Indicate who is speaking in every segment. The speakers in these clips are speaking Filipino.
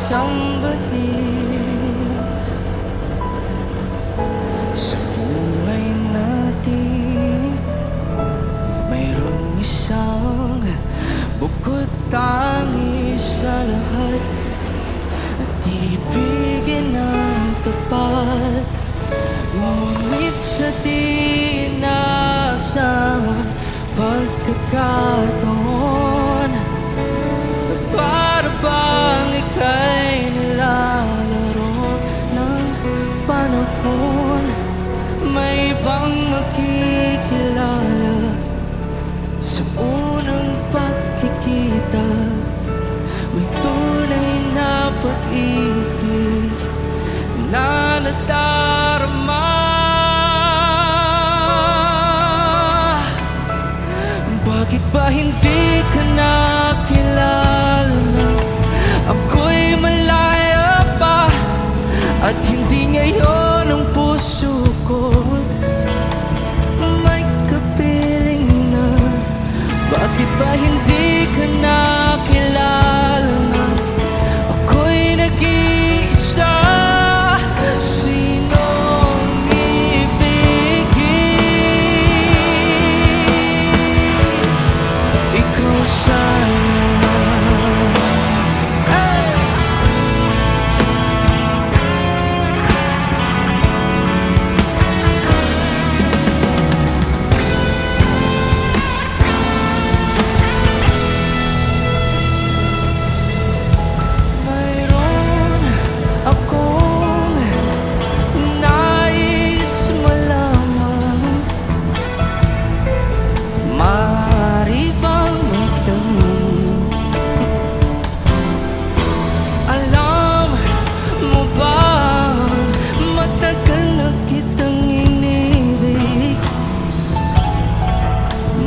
Speaker 1: sambahin. Sa buhay natin mayroong isang bukod tangi sa lahat at ibigin ang tapat. Ngunit sa di inaasang pagkakataon, para bang ika'y nilalaro ng panahon, may ibang makikilala sa unang pagkikita. May tunay na pag-ibig na nadarama. Bakit ba hindi ka nakilala? Ako'y malaya pa at hindi ngayon ang puso ko may kapiling na. Bakit ba hindi ka nakilala? Ako'y nag-iisa. Sinong ibigin? Ikaw sana.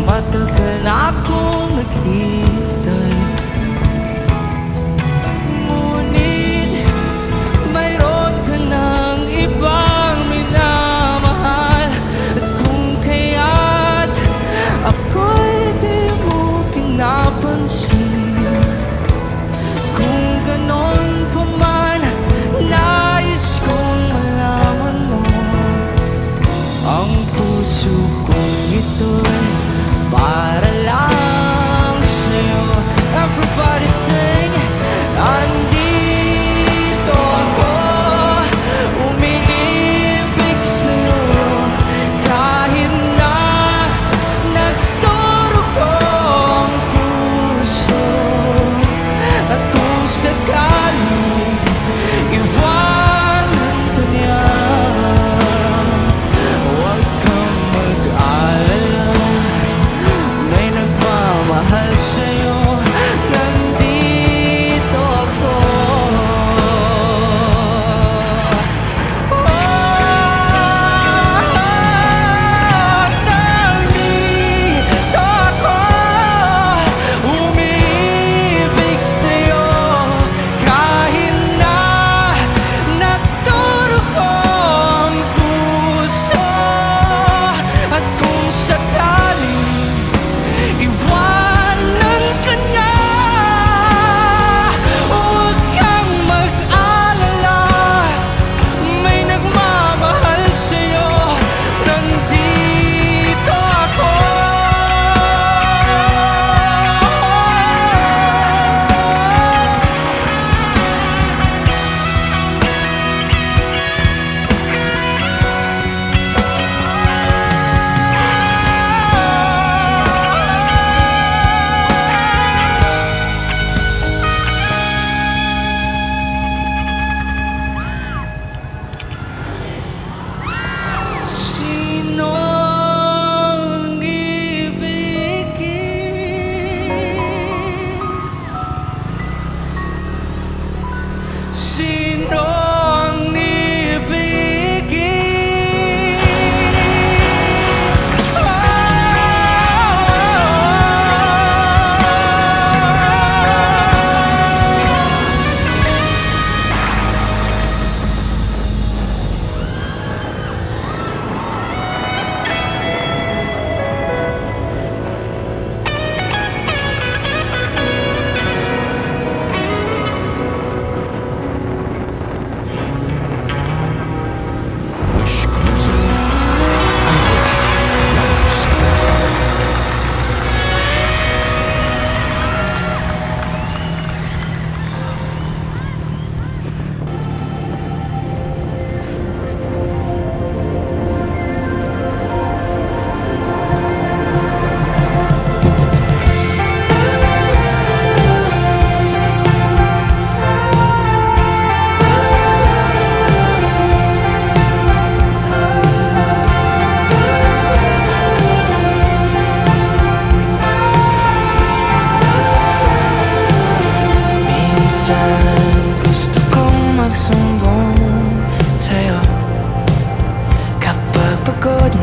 Speaker 1: Matagal akong naghihintay, ngunit mayroon ka ng ibang minamahal. At kung kaya't ako'y di mo pinapansin, kung ganon pa man, nais kong malaman mo ang puso kong ito'y para lang sa'yo. Everybody sing. Andito ako, umiibig sa'yo, kahit na nagdurugo ang puso. At kung sakali iwanan ka niya, huwag kang mag-alala.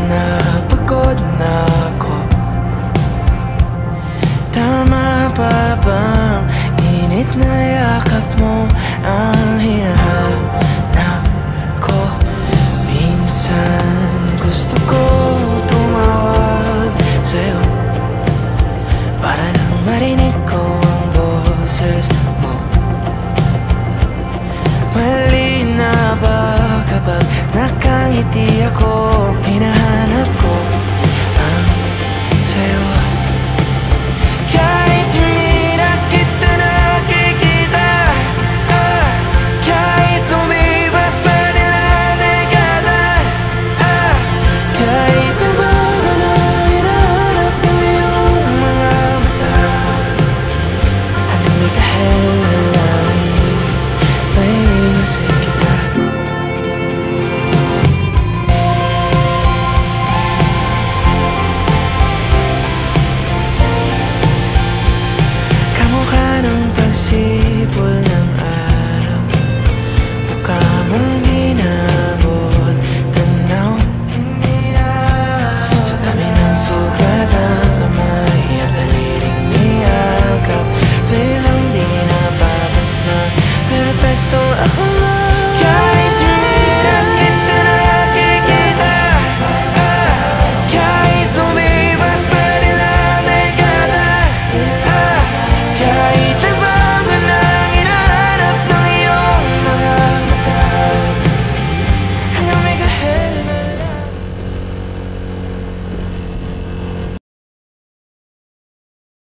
Speaker 1: na, pagod na ako. Tama pa bang init na yakap mo ang hinahanap ko? Minsan gusto ko tumawag sa'yo para lang marinig ko ang boses mo. Mali na ba kapag nakangiti ako? Hinahanap ko ang sa'yo. Kahit hindi na kita nakikita, kahit lumipas man ilang dekada, kahit